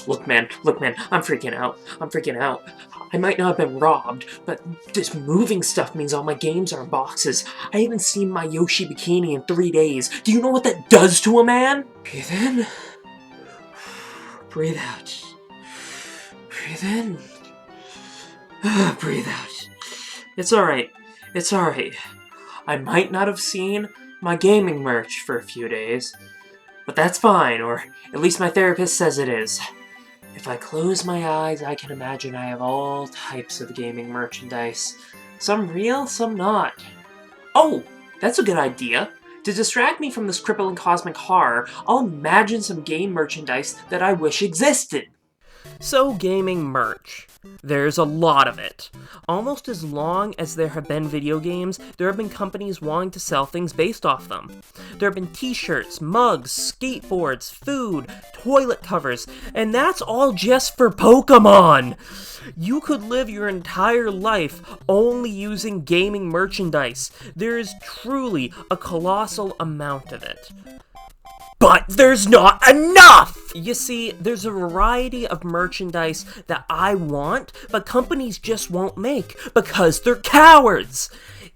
Look man, I'm freaking out. I might not have been robbed, but this moving stuff means all my games are in boxes. I haven't seen my Yoshi bikini in 3 days. Do you know what that does to a man? Breathe in. Breathe out. Breathe in. Breathe out. It's alright. I might not have seen my gaming merch for a few days, but that's fine, or at least my therapist says it is. If I close my eyes, I can imagine I have all types of gaming merchandise. Some real, some not. Oh, that's a good idea. To distract me from this crippling cosmic horror, I'll imagine some game merchandise that I wish existed. So, gaming merch. There's a lot of it. Almost as long as there have been video games, there have been companies wanting to sell things based off them. There have been t-shirts, mugs, skateboards, food, toilet covers, and that's all just for Pokemon! You could live your entire life only using gaming merchandise. There is truly a colossal amount of it. But there's not enough! You see, there's a variety of merchandise that I want, but companies just won't make, because they're cowards!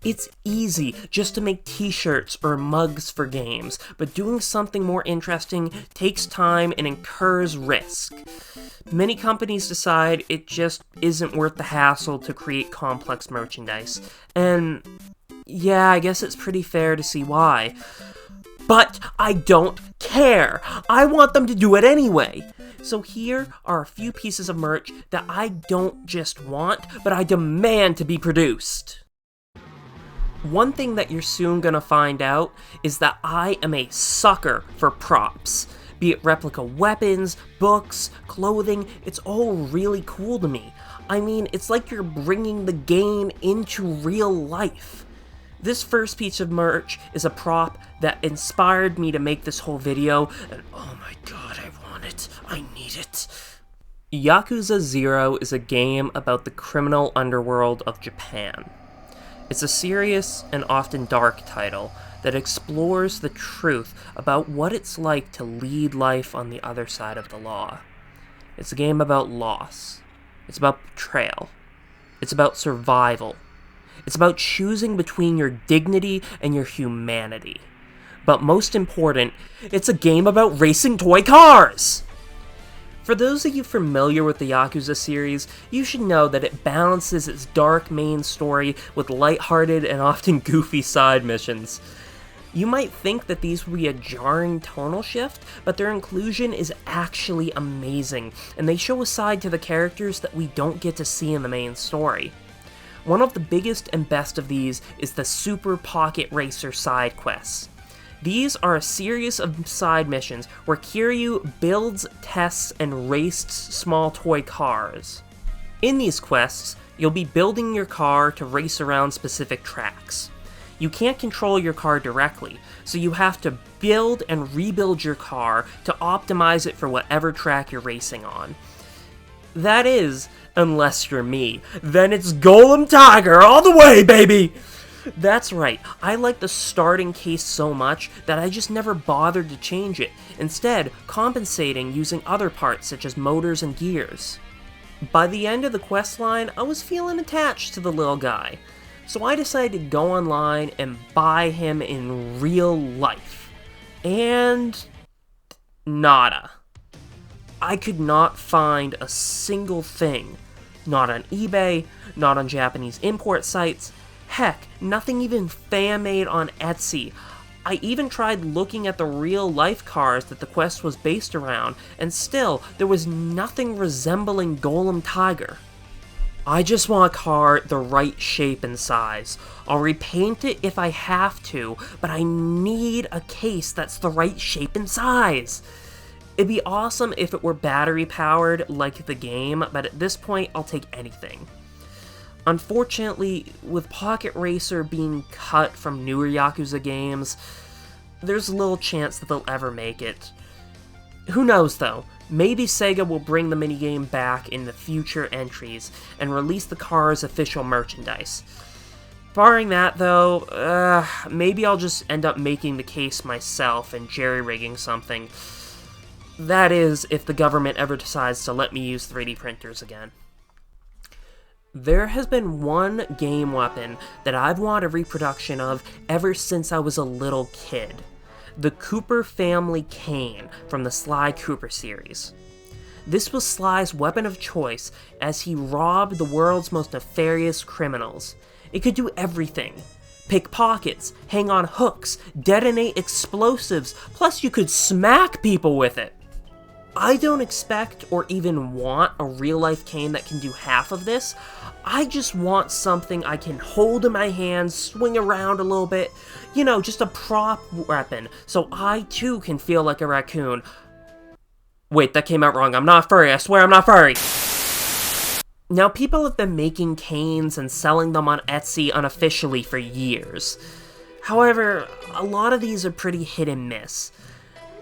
It's easy just to make t-shirts or mugs for games, but doing something more interesting takes time and incurs risk. Many companies decide it just isn't worth the hassle to create complex merchandise, and yeah, I guess it's pretty fair to see why. But I don't care. I want them to do it anyway. So here are a few pieces of merch that I don't just want, but I demand to be produced. One thing that you're soon gonna find out is that I am a sucker for props. Be it replica weapons, books, clothing, it's all really cool to me. I mean, it's like you're bringing the game into real life. This first piece of merch is a prop that inspired me to make this whole video, and oh my god, I want it. I need it. Yakuza 0 is a game about the criminal underworld of Japan. It's a serious and often dark title that explores the truth about what it's like to lead life on the other side of the law. It's a game about loss. It's about betrayal. It's about survival. It's about choosing between your dignity and your humanity. But most important, it's a game about racing toy cars! For those of you familiar with the Yakuza series, you should know that it balances its dark main story with lighthearted and often goofy side missions. You might think that these would be a jarring tonal shift, but their inclusion is actually amazing, and they show a side to the characters that we don't get to see in the main story. One of the biggest and best of these is the Super Pocket Racer side quests. These are a series of side missions where Kiryu builds, tests, and races small toy cars. In these quests, you'll be building your car to race around specific tracks. You can't control your car directly, so you have to build and rebuild your car to optimize it for whatever track you're racing on. That is, unless you're me. Then it's Golem Tiger all the way, baby! That's right, I like the starting case so much that I just never bothered to change it, instead compensating using other parts such as motors and gears. By the end of the questline, I was feeling attached to the little guy, so I decided to go online and buy him in real life. And nada. I could not find a single thing. Not on eBay, not on Japanese import sites, heck, nothing even fan-made on Etsy. I even tried looking at the real-life cars that the quest was based around, and still, there was nothing resembling Golem Tiger. I just want a car the right shape and size. I'll repaint it if I have to, but I need a case that's the right shape and size. It'd be awesome if it were battery-powered like the game, but at this point, I'll take anything. Unfortunately, with Pocket Racer being cut from newer Yakuza games, there's little chance that they'll ever make it. Who knows though, maybe Sega will bring the minigame back in the future entries and release the car's official merchandise. Barring that though, maybe I'll just end up making the case myself and jerry-rigging something. That is, if the government ever decides to let me use 3D printers again. There has been one game weapon that I've wanted a reproduction of ever since I was a little kid. The Cooper family cane from the Sly Cooper series. This was Sly's weapon of choice as he robbed the world's most nefarious criminals. It could do everything. Pick pockets, hang on hooks, detonate explosives, plus you could smack people with it. I don't expect or even want a real-life cane that can do half of this. I just want something I can hold in my hands, swing around a little bit, you know, just a prop weapon, so I too can feel like a raccoon. Wait, that came out wrong. I'm not furry. I swear I'm not furry. Now, people have been making canes and selling them on Etsy unofficially for years. However, a lot of these are pretty hit and miss.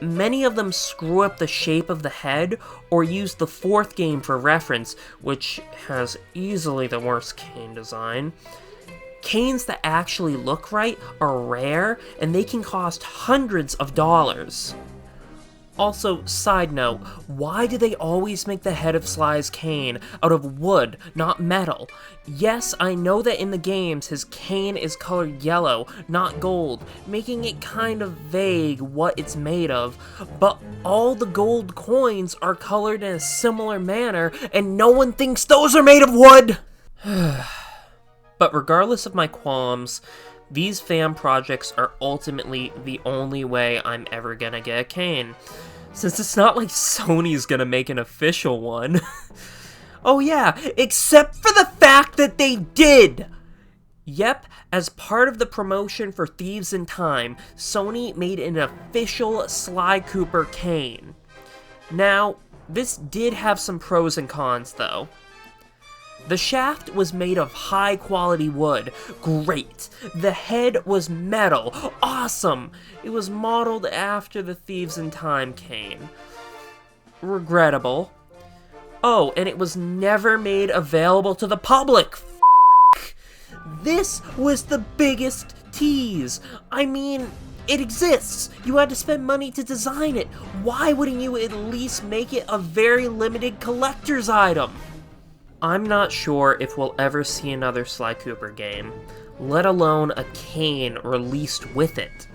Many of them screw up the shape of the head, or use the fourth game for reference, which has easily the worst cane design. Canes that actually look right are rare, and they can cost hundreds of dollars. Also, side note, why do they always make the head of Sly's cane out of wood, not metal? Yes, I know that in the games his cane is colored yellow, not gold, making it kind of vague what it's made of, but all the gold coins are colored in a similar manner, and no one thinks those are made of wood! But regardless of my qualms, these fan projects are ultimately the only way I'm ever gonna get a cane. Since it's not like Sony's gonna make an official one. Oh yeah, except for the fact that they did! Yep, as part of the promotion for Thieves in Time, Sony made an official Sly Cooper cane. Now, this did have some pros and cons though. The shaft was made of high-quality wood. Great. The head was metal. Awesome. It was modeled after the Thieves in Time cane. Regrettable. Oh, and it was never made available to the public. This was the biggest tease. I mean, it exists. You had to spend money to design it. Why wouldn't you at least make it a very limited collector's item? I'm not sure if we'll ever see another Sly Cooper game, let alone a cane released with it.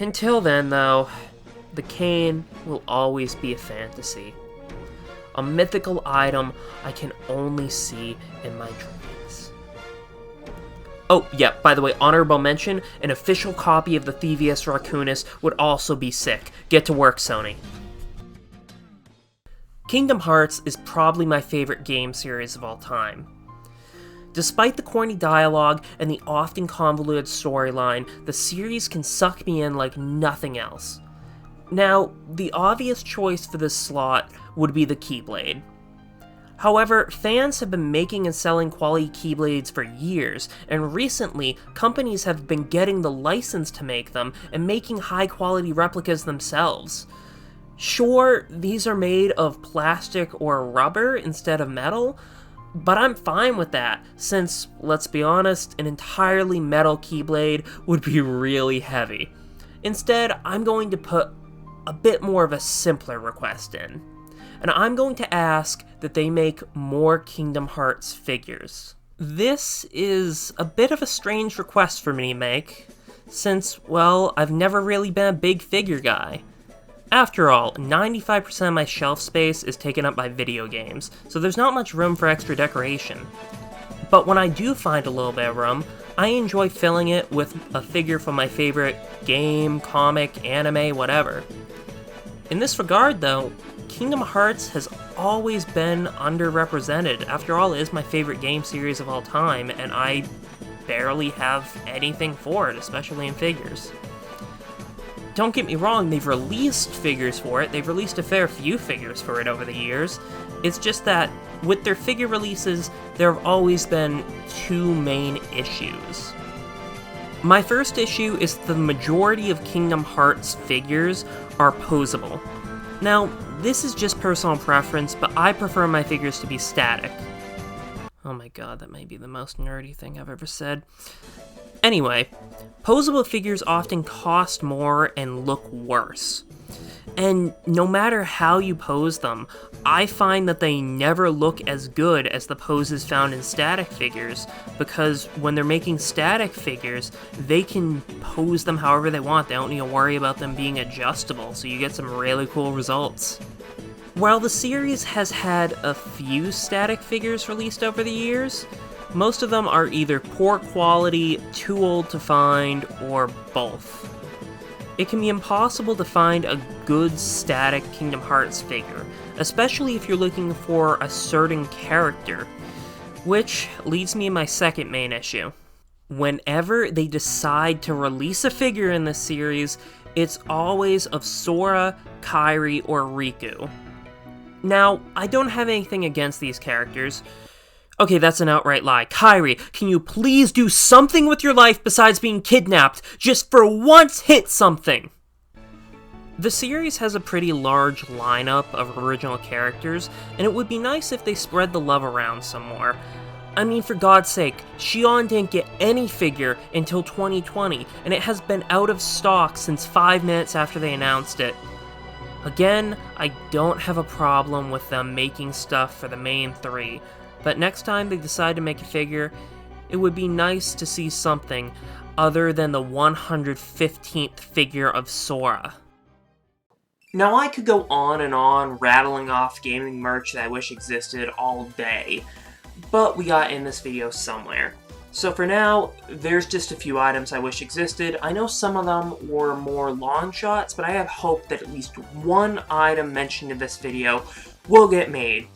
Until then, though, the cane will always be a fantasy. A mythical item I can only see in my dreams. Oh, yeah, by the way, honorable mention, an official copy of the Thievius Raccoonus would also be sick. Get to work, Sony. Kingdom Hearts is probably my favorite game series of all time. Despite the corny dialogue and the often convoluted storyline, the series can suck me in like nothing else. Now, the obvious choice for this slot would be the Keyblade. However, fans have been making and selling quality Keyblades for years, and recently, companies have been getting the license to make them and making high-quality replicas themselves. Sure, these are made of plastic or rubber instead of metal, but I'm fine with that, since, let's be honest, an entirely metal Keyblade would be really heavy. Instead, I'm going to put a bit more of a simpler request in, and I'm going to ask that they make more Kingdom Hearts figures. This is a bit of a strange request for me to make, since, well, I've never really been a big figure guy. After all, 95% of my shelf space is taken up by video games, so there's not much room for extra decoration. But when I do find a little bit of room, I enjoy filling it with a figure from my favorite game, comic, anime, whatever. In this regard, though, Kingdom Hearts has always been underrepresented. After all, it is my favorite game series of all time, and I barely have anything for it, especially in figures. Don't get me wrong, they've released figures for it, they've released a fair few figures for it over the years. It's just that, with their figure releases, there have always been two main issues. My first issue is the majority of Kingdom Hearts figures are posable. Now, this is just personal preference, but I prefer my figures to be static. Oh my god, that may be the most nerdy thing I've ever said. Anyway, posable figures often cost more and look worse. And no matter how you pose them, I find that they never look as good as the poses found in static figures, because when they're making static figures, they can pose them however they want. They don't need to worry about them being adjustable, so you get some really cool results. While the series has had a few static figures released over the years, most of them are either poor quality, too old to find, or both. It can be impossible to find a good static Kingdom Hearts figure, especially if you're looking for a certain character, which leads me to my second main issue. Whenever they decide to release a figure in this series, it's always of Sora, Kairi, or Riku. Now, I don't have anything against these characters. Okay, that's an outright lie. Kairi, can you please do something with your life besides being kidnapped? Just for once hit something! The series has a pretty large lineup of original characters, and it would be nice if they spread the love around some more. I mean, for God's sake, Xion didn't get any figure until 2020, and it has been out of stock since 5 minutes after they announced it. Again, I don't have a problem with them making stuff for the main 3, but next time they decide to make a figure, it would be nice to see something other than the 115th figure of Sora. Now I could go on and on rattling off gaming merch that I wish existed all day, but we got in this video somewhere. So for now, there's just a few items I wish existed. I know some of them were more long shots, but I have hope that at least one item mentioned in this video will get made.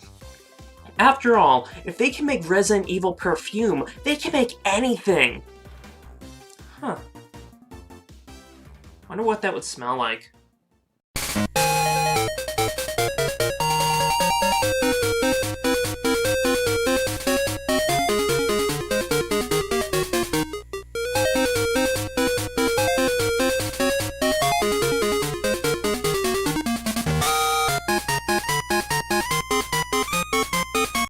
After all, if they can make Resident Evil perfume, they can make anything! Huh. Wonder what that would smell like.